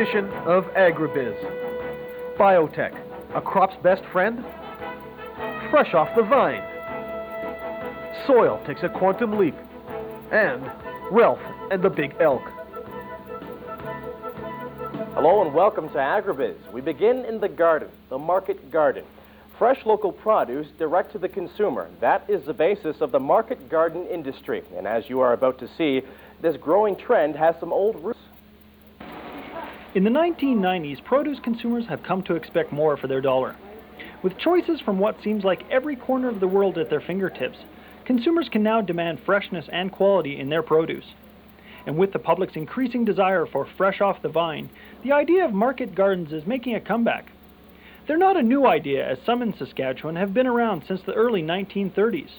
edition of AgriBiz. Biotech, a crop's best friend? Fresh off the vine. Soil takes a quantum leap. And Ralph and the Big Elk. Hello and welcome to AgriBiz. We begin in the garden, the market garden. Fresh local produce direct to the consumer. That is the basis of the market garden industry. And as you are about to see, this growing trend has some old roots. In the 1990s, produce consumers have come to expect more for their dollar. With choices from what seems like every corner of the world at their fingertips, consumers can now demand freshness and quality in their produce. And with the public's increasing desire for fresh off the vine, the idea of market gardens is making a comeback. They're not a new idea, as some in Saskatchewan have been around since the early 1930s.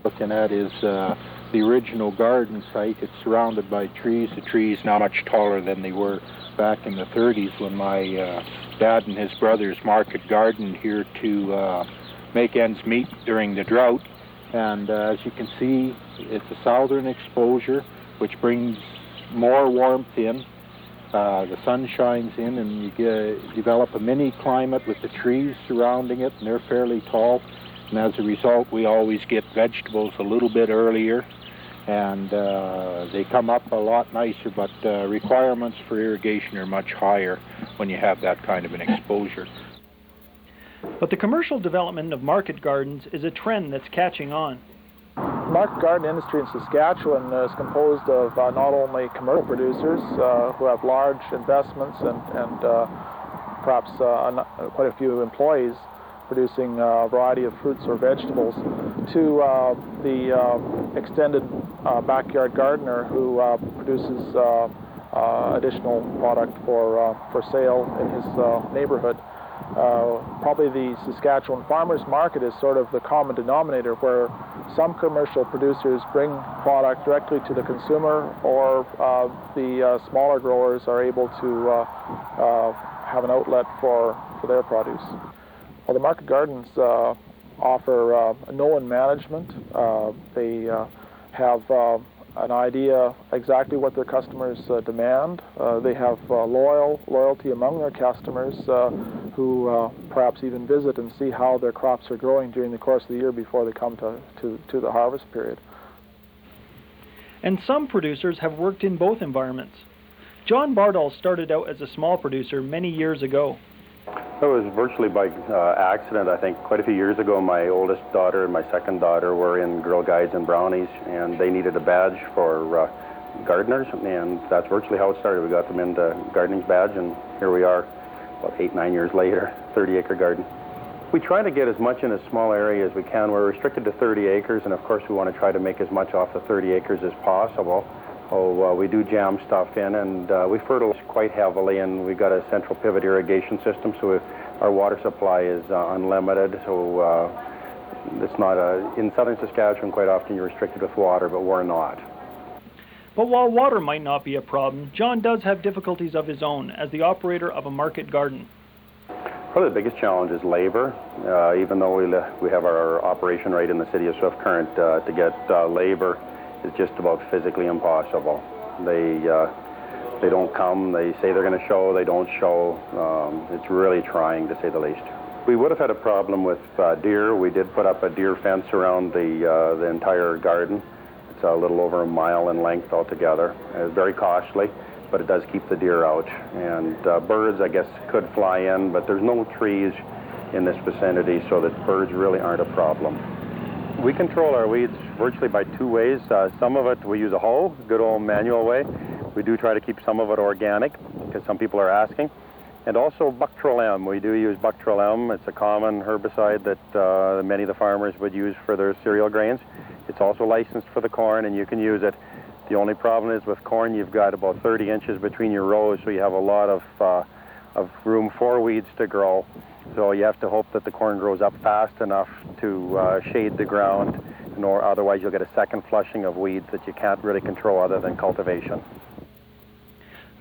Looking at is the original garden site. It's surrounded by trees. The trees not much taller than they were back in the 30s when my dad and his brothers market gardened here to make ends meet during the drought. And as you can see, it's a southern exposure, which brings more warmth in. The sun shines in, and you develop a mini climate with the trees surrounding it, and they're fairly tall. And as a result, we always get vegetables a little bit earlier, and they come up a lot nicer, but requirements for irrigation are much higher when you have that kind of an exposure. But the commercial development of market gardens is a trend that's catching on. The market garden industry in Saskatchewan is composed of not only commercial producers who have large investments and perhaps quite a few employees producing a variety of fruits or vegetables, to the extended backyard gardener who produces additional product for sale in his neighborhood. Probably the Saskatchewan farmers market is sort of the common denominator, where some commercial producers bring product directly to the consumer, or the smaller growers are able to have an outlet for their produce. Well, the market gardens offer known management. They have an idea exactly what their customers demand. They have loyalty among their customers who perhaps even visit and see how their crops are growing during the course of the year before they come to the harvest period. And some producers have worked in both environments. John Bardall started out as a small producer many years ago. It was virtually by accident. I think quite a few years ago, my oldest daughter and my second daughter were in Girl Guides and Brownies, and they needed a badge for gardeners, and that's virtually how it started. We got them into gardening's badge, and here we are, about 8-9 years later, 30-acre garden. We try to get as much in a small area as we can. We're restricted to 30 acres, and of course we want to try to make as much off the 30 acres as possible. We do jam stuff in, and we fertilize quite heavily, and we've got a central pivot irrigation system, so our water supply is unlimited. So it's not in southern Saskatchewan, quite often you're restricted with water, but we're not. But while water might not be a problem, John does have difficulties of his own as the operator of a market garden. Probably the biggest challenge is labor. Even though we have our operation right in the city of Swift Current, to get labor is just about physically impossible. They don't come, they say they're going to show, they don't show. It's really trying, to say the least. We would have had a problem with deer. We did put up a deer fence around the entire garden. It's a little over a mile in length altogether. It's very costly, but it does keep the deer out. And birds, I guess, could fly in, but there's no trees in this vicinity, so that birds really aren't a problem. We control our weeds virtually by two ways. Some of it we use a hoe, good old manual way. We do try to keep some of it organic, because some people are asking. And also Buctril M. We do use Buctril M. It's a common herbicide that many of the farmers would use for their cereal grains. It's also licensed for the corn, and you can use it. The only problem is with corn, you've got about 30 inches between your rows, so you have a lot of room for weeds to grow. So you have to hope that the corn grows up fast enough to shade the ground, or otherwise you'll get a second flushing of weeds that you can't really control other than cultivation.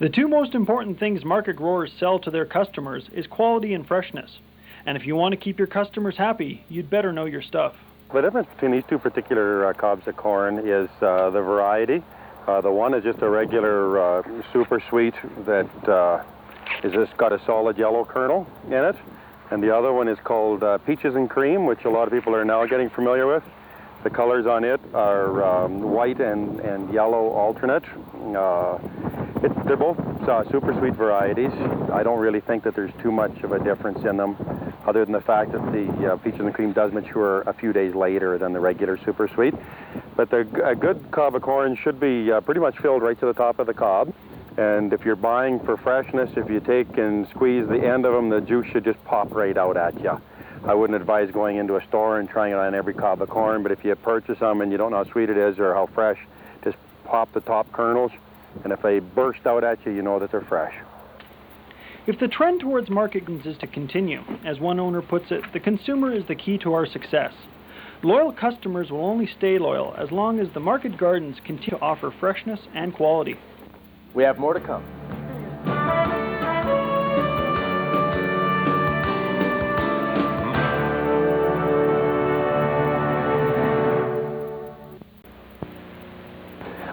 The two most important things market growers sell to their customers is quality and freshness. And if you want to keep your customers happy, you'd better know your stuff. The difference between these two particular cobs of corn is the variety. The one is just a regular super sweet that is this got a solid yellow kernel in it, and the other one is called Peaches and Cream, which a lot of people are now getting familiar with. The colors on it are white and yellow alternate. They're both super sweet varieties. I don't really think that there's too much of a difference in them, other than the fact that the Peaches and Cream does mature a few days later than the regular super sweet. But a good cob of corn should be pretty much filled right to the top of the cob. And if you're buying for freshness, if you take and squeeze the end of them, the juice should just pop right out at you. I wouldn't advise going into a store and trying it on every cob of corn, but if you purchase them and you don't know how sweet it is or how fresh, just pop the top kernels, and if they burst out at you, you know that they're fresh. If the trend towards market gardens is to continue, as one owner puts it, the consumer is the key to our success. Loyal customers will only stay loyal as long as the market gardens continue to offer freshness and quality. We have more to come.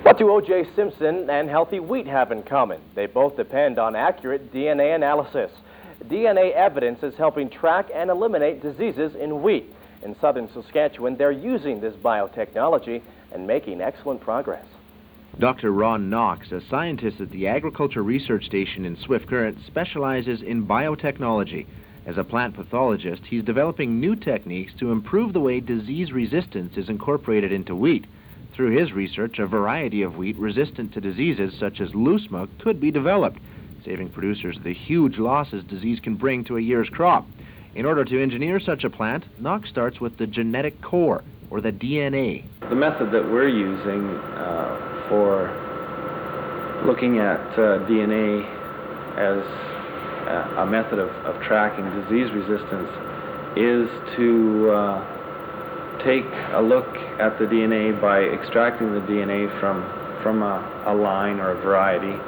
What do O.J. Simpson and healthy wheat have in common? They both depend on accurate DNA analysis. DNA evidence is helping track and eliminate diseases in wheat. In southern Saskatchewan, they're using this biotechnology and making excellent progress. Dr. Ron Knox, a scientist at the Agriculture Research Station in Swift Current, specializes in biotechnology. As a plant pathologist, he's developing new techniques to improve the way disease resistance is incorporated into wheat. Through his research, a variety of wheat resistant to diseases such as loose milk could be developed, saving producers the huge losses disease can bring to a year's crop. In order to engineer such a plant, Knox starts with the genetic core, or the DNA. The method that we're using for looking at DNA as a method of tracking disease resistance is to take a look at the DNA by extracting the DNA from a line or a variety,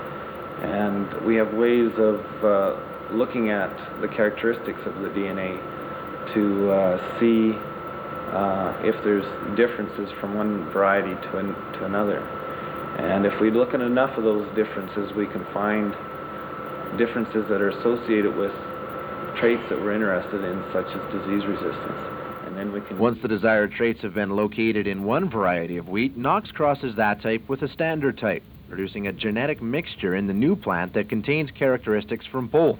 and we have ways of looking at the characteristics of the DNA to see if there's differences from one variety to another. And if we look at enough of those differences, we can find differences that are associated with traits that we're interested in, such as disease resistance. And then we can... Once the desired traits have been located in one variety of wheat, Knox crosses that type with a standard type, producing a genetic mixture in the new plant that contains characteristics from both.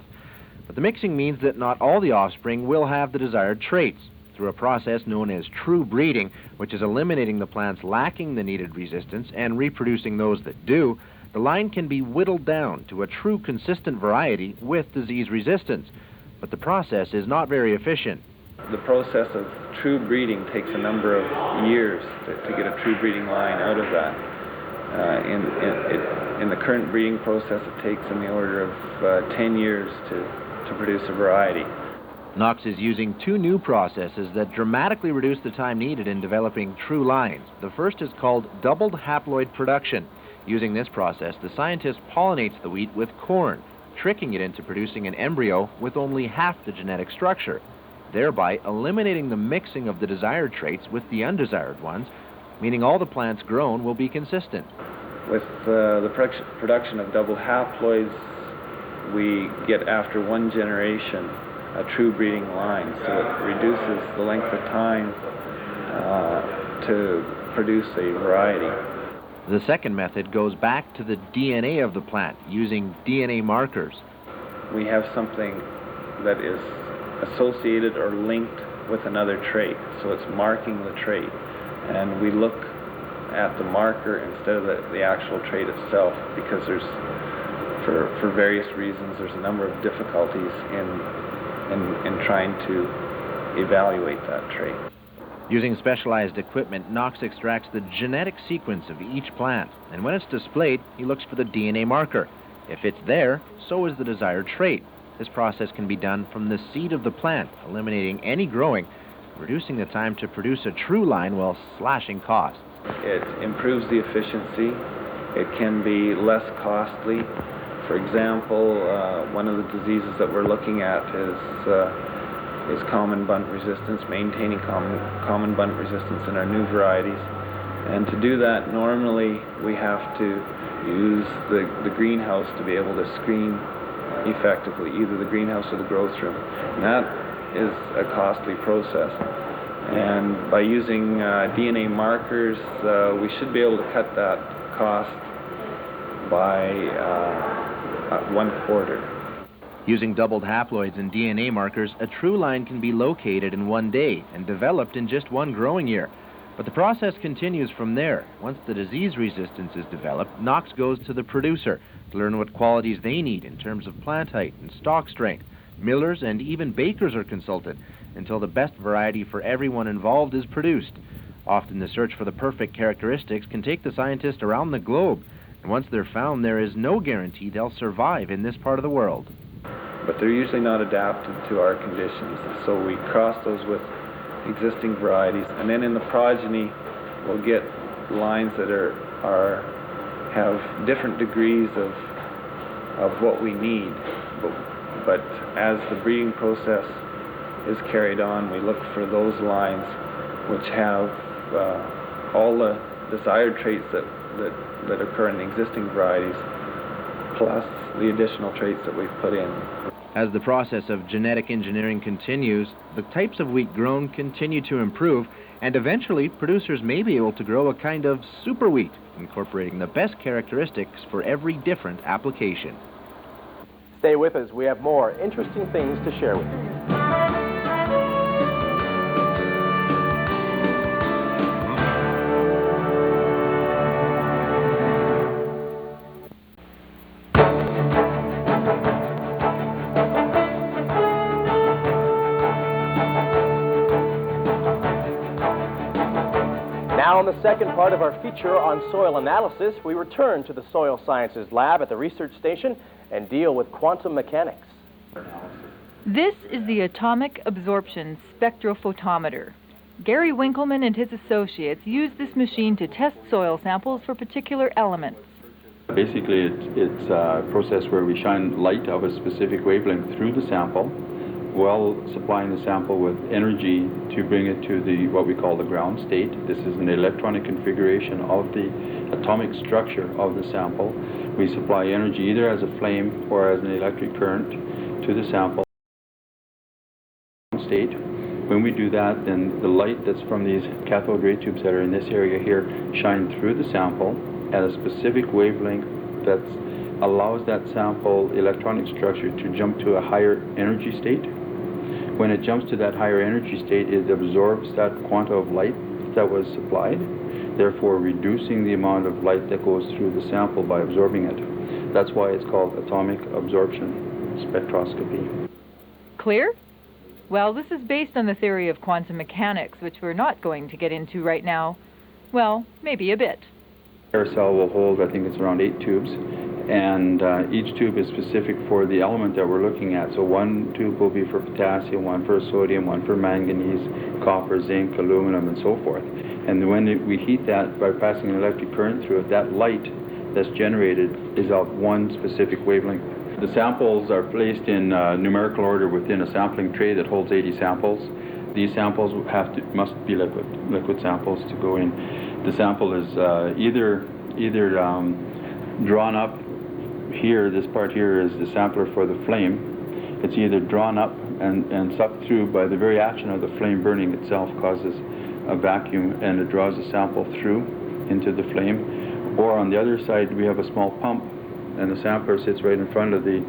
But the mixing means that not all the offspring will have the desired traits. Through a process known as true breeding, which is eliminating the plants lacking the needed resistance and reproducing those that do, the line can be whittled down to a true consistent variety with disease resistance. But the process is not very efficient. The process of true breeding takes a number of years to get a true breeding line out of that. In the current breeding process, it takes in the order of 10 years to produce a variety. Knox is using two new processes that dramatically reduce the time needed in developing true lines. The first is called doubled haploid production. Using this process, the scientist pollinates the wheat with corn, tricking it into producing an embryo with only half the genetic structure, thereby eliminating the mixing of the desired traits with the undesired ones, meaning all the plants grown will be consistent. With the production of double haploids, we get, after one generation, a true breeding line, so it reduces the length of time to produce a variety. The second method goes back to the DNA of the plant, using DNA markers. We have something that is associated or linked with another trait, so it's marking the trait, and we look at the marker instead of the actual trait itself, because there's, for various reasons, there's a number of difficulties in trying to evaluate that trait. Using specialized equipment, Knox extracts the genetic sequence of each plant, and when it's displayed, he looks for the DNA marker. If it's there, so is the desired trait. This process can be done from the seed of the plant, eliminating any growing, reducing the time to produce a true line while slashing costs. It improves the efficiency. It can be less costly. For example, one of the diseases that we're looking at is common bunt resistance, maintaining common bunt resistance in our new varieties. And to do that, normally we have to use the greenhouse to be able to screen effectively, either the greenhouse or the growth room. And that is a costly process. And by using DNA markers, we should be able to cut that cost by 1/4. Using doubled haploids and DNA markers, a true line can be located in one day and developed in just one growing year. But the process continues from there. Once the disease resistance is developed, Knox goes to the producer to learn what qualities they need in terms of plant height and stalk strength. Millers and even bakers are consulted until the best variety for everyone involved is produced. Often the search for the perfect characteristics can take the scientist around the globe. And once they're found, there is no guarantee they'll survive in this part of the world. But they're usually not adapted to our conditions. So we cross those with existing varieties, and then in the progeny we'll get lines that have different degrees of what we need. But as the breeding process is carried on, we look for those lines which have all the desired traits that occur in the existing varieties, plus the additional traits that we've put in. As the process of genetic engineering continues, the types of wheat grown continue to improve, and eventually producers may be able to grow a kind of super wheat, incorporating the best characteristics for every different application. Stay with us. We have more interesting things to share with you. Now, in the second part of our feature on soil analysis, we return to the Soil Sciences Lab at the research station and deal with quantum mechanics. This is the atomic absorption spectrophotometer. Gary Winkleman and his associates use this machine to test soil samples for particular elements. Basically, it's a process where we shine light of a specific wavelength through the sample, while supplying the sample with energy to bring it to what we call the ground state. This is an electronic configuration of the atomic structure of the sample. We supply energy either as a flame or as an electric current to the sample state. When we do that, then the light that's from these cathode ray tubes that are in this area here shine through the sample at a specific wavelength that allows that sample electronic structure to jump to a higher energy state. When it jumps to that higher energy state, it absorbs that quanta of light that was supplied, therefore reducing the amount of light that goes through the sample by absorbing it. That's why it's called atomic absorption spectroscopy. Clear? Well, this is based on the theory of quantum mechanics, which we're not going to get into right now. Well, maybe a bit. Our cell will hold, I think it's around 8 tubes, and each tube is specific for the element that we're looking at. So one tube will be for potassium, one for sodium, one for manganese, copper, zinc, aluminum, and so forth. And when we heat that by passing an electric current through it, that light that's generated is of one specific wavelength. The samples are placed in numerical order within a sampling tray that holds 80 samples. These samples must be liquid samples to go in. The sample is either drawn up here. This part here is the sampler for the flame. It's either drawn up and sucked through by the very action of the flame burning itself causes a vacuum, and it draws the sample through into the flame. Or on the other side, we have a small pump, and the sampler sits right in front of the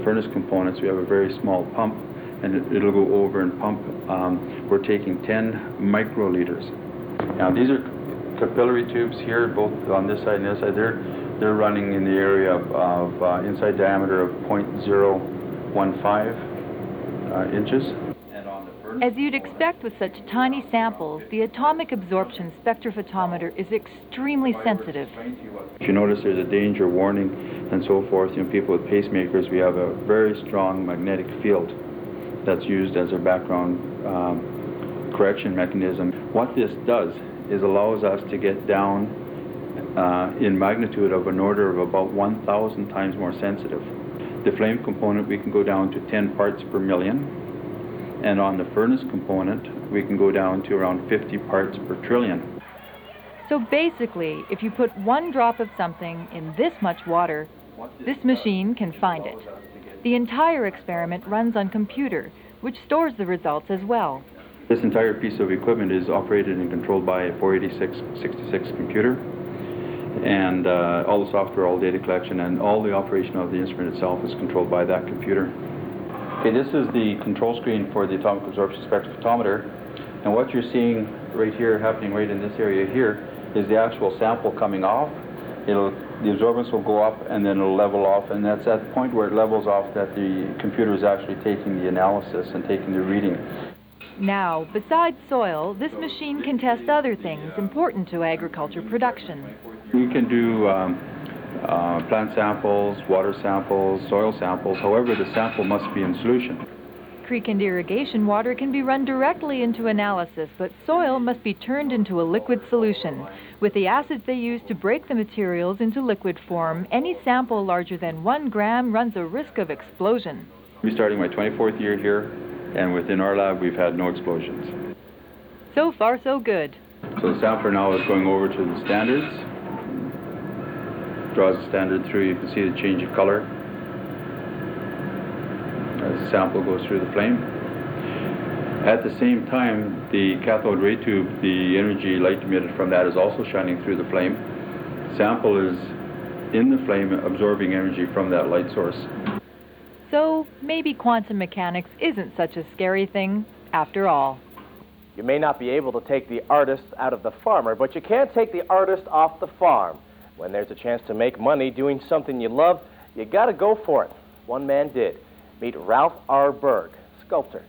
furnace components. We have a very small pump, and it'll go over and pump. We're taking 10 microliters. Now these are capillary tubes here, both on this side and this side. They're running in the area of inside diameter of 0.015 inches. As you'd expect with such tiny samples, the atomic absorption spectrophotometer is extremely sensitive. If you notice there's a danger warning and so forth, people with pacemakers, we have a very strong magnetic field that's used as a background correction mechanism. What this does is allows us to get down in magnitude of an order of about 1,000 times more sensitive. The flame component, we can go down to 10 parts per million. And on the furnace component, we can go down to around 50 parts per trillion. So basically, if you put one drop of something in this much water, this machine can find it. The entire experiment runs on computer, which stores the results as well. This entire piece of equipment is operated and controlled by a 486 computer, and all the software, all data collection, and all the operation of the instrument itself is controlled by that computer. Okay, this is the control screen for the atomic absorption spectrophotometer, and what you're seeing right here, happening right in this area here, is the actual sample coming off. The absorbance will go up and then it'll level off, and that's at the point where it levels off that the computer is actually taking the analysis and taking the reading. Now, besides soil, this machine can test other things important to agriculture production. We can do plant samples, water samples, soil samples. However, the sample must be in solution. Creek and irrigation water can be run directly into analysis, but soil must be turned into a liquid solution. With the acids they use to break the materials into liquid form, any sample larger than 1 gram runs a risk of explosion. We're starting my 24th year here, and within our lab we've had no explosions. So far, so good. So the sampler now is going over to the standards. Draws the standard through, you can see the change of color as the sample goes through the flame. At the same time, the cathode ray tube, the energy light emitted from that is also shining through the flame. The sample is in the flame absorbing energy from that light source. So maybe quantum mechanics isn't such a scary thing after all. You may not be able to take the artist out of the farmer, but you can't take the artist off the farm. When there's a chance to make money doing something you love, you gotta go for it. One man did. Meet Ralph R. Berg, sculptor.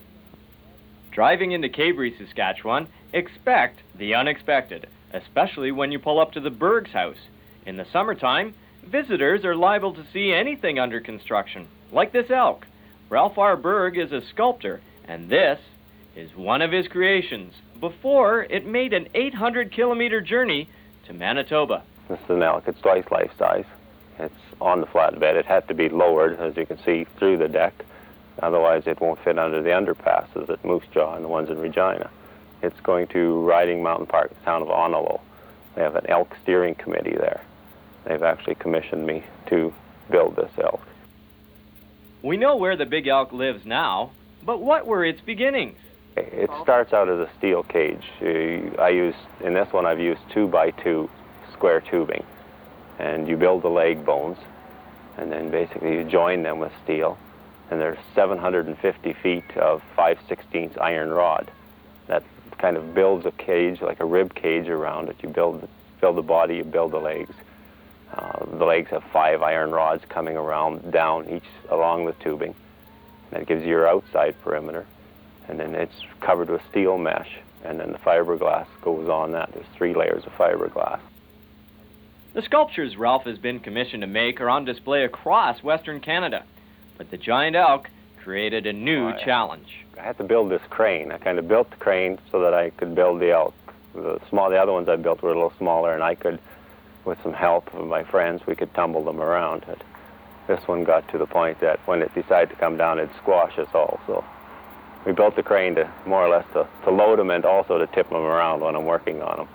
Driving into Cabri, Saskatchewan, expect the unexpected, especially when you pull up to the Berg's house. In the summertime, visitors are liable to see anything under construction, like this elk. Ralph R. Berg is a sculptor, and this is one of his creations, before it made an 800-kilometer journey to Manitoba. This is an elk. It's twice life size. It's on the flatbed. It had to be lowered, as you can see, through the deck. Otherwise, it won't fit under the underpasses at Moose Jaw and the ones in Regina. It's going to Riding Mountain Park, the town of Honolulu. They have an elk steering committee there. They've actually commissioned me to build this elk. We know where the big elk lives now, but what were its beginnings? It starts out as a steel cage. In this one, I've used 2x2 square tubing. And you build the leg bones, and then basically you join them with steel. And there's 750 feet of 5/16 iron rod that kind of builds a cage, like a rib cage around it. You build the body, you build the legs. The legs have 5 iron rods coming around, down each along the tubing. That gives you your outside perimeter. And then it's covered with steel mesh, and then the fiberglass goes on that. There's 3 layers of fiberglass. The sculptures Ralph has been commissioned to make are on display across Western Canada, but the giant elk created a new challenge. I had to build this crane. I kind of built the crane so that I could build the elk. The other ones I built were a little smaller, and I could, with some help of my friends, we could tumble them around. But this one got to the point that when it decided to come down, it'd squash us all. So we built the crane to more or less to load them and also to tip them around when I'm working on them.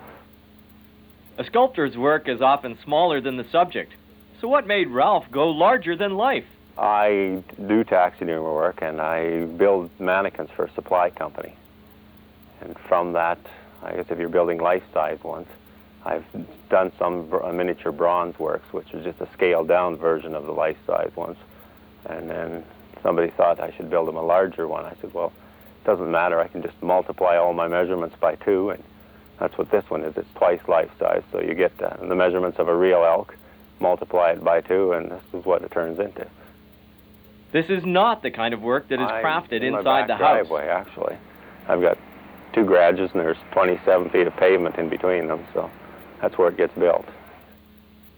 A sculptor's work is often smaller than the subject. So what made Ralph go larger than life? I do taxidermy work, and I build mannequins for a supply company. And from that, I guess if you're building life-size ones, I've done some miniature bronze works, which is just a scaled-down version of the life-size ones. And then somebody thought I should build them a larger one. I said, well, it doesn't matter. I can just multiply all my measurements by 2, and that's what this one is. It's twice life size, so you get the measurements of a real elk, multiply it by 2, and this is what it turns into. This is not the kind of work that is crafted in inside my the house. Driveway, actually. I've got 2 garages, and there's 27 feet of pavement in between them, so that's where it gets built.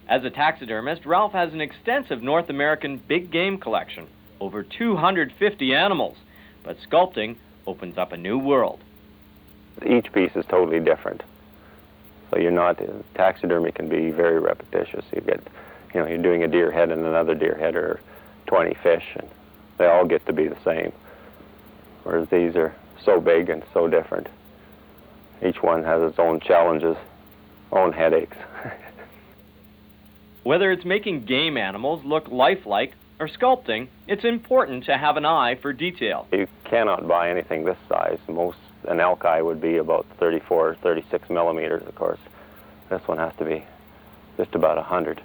As a taxidermist, Ralph has an extensive North American big game collection, over 250 animals, but sculpting opens up a new world. Each piece is totally different. So taxidermy can be very repetitious. You're doing a deer head and another deer head, or 20 fish, and they all get to be the same. Whereas these are so big and so different. Each one has its own challenges, own headaches. Whether it's making game animals look lifelike or sculpting, it's important to have an eye for detail. You cannot buy anything this size. An elk eye would be about 34, 36 millimeters, of course. This one has to be just about 100.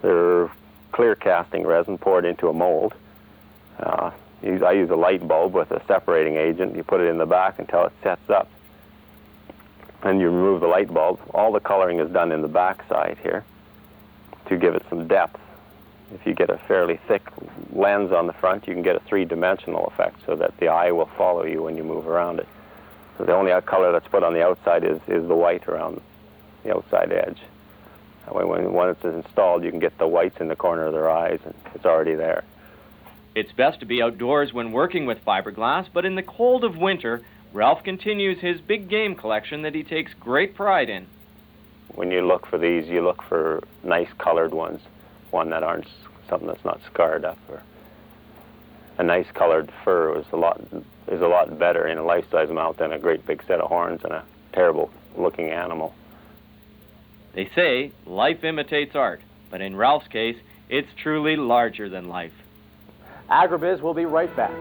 They're clear casting resin poured into a mold. I use a light bulb with a separating agent. You put it in the back until it sets up. And you remove the light bulb. All the coloring is done in the back side here to give it some depth. If you get a fairly thick lens on the front, you can get a three-dimensional effect so that the eye will follow you when you move around it. So the only color that's put on the outside is the white around the outside edge. That way, when it's installed, you can get the whites in the corner of their eyes, and it's already there. It's best to be outdoors when working with fiberglass, but in the cold of winter, Ralph continues his big game collection that he takes great pride in. When you look for these, you look for nice colored ones, one that aren't something that's not scarred up. Or a nice colored fur is a lot better in a life-size mount than a great big set of horns and a terrible-looking animal. They say life imitates art, but in Ralph's case, it's truly larger than life. AgriBiz will be right back.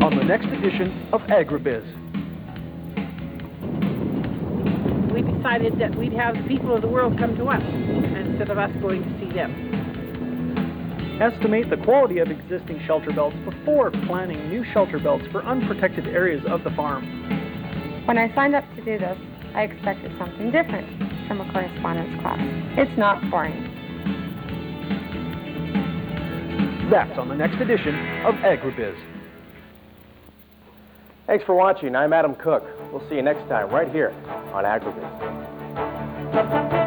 On the next edition of AgriBiz. We decided that we'd have the people of the world come to us instead of us going to see them. Estimate the quality of existing shelter belts before planning new shelter belts for unprotected areas of the farm. When I signed up to do this, I expected something different from a correspondence class. It's not boring. That's on the next edition of AgriBiz. Thanks for watching. I'm Adam Cook. We'll see you next time right here on AgriBiz.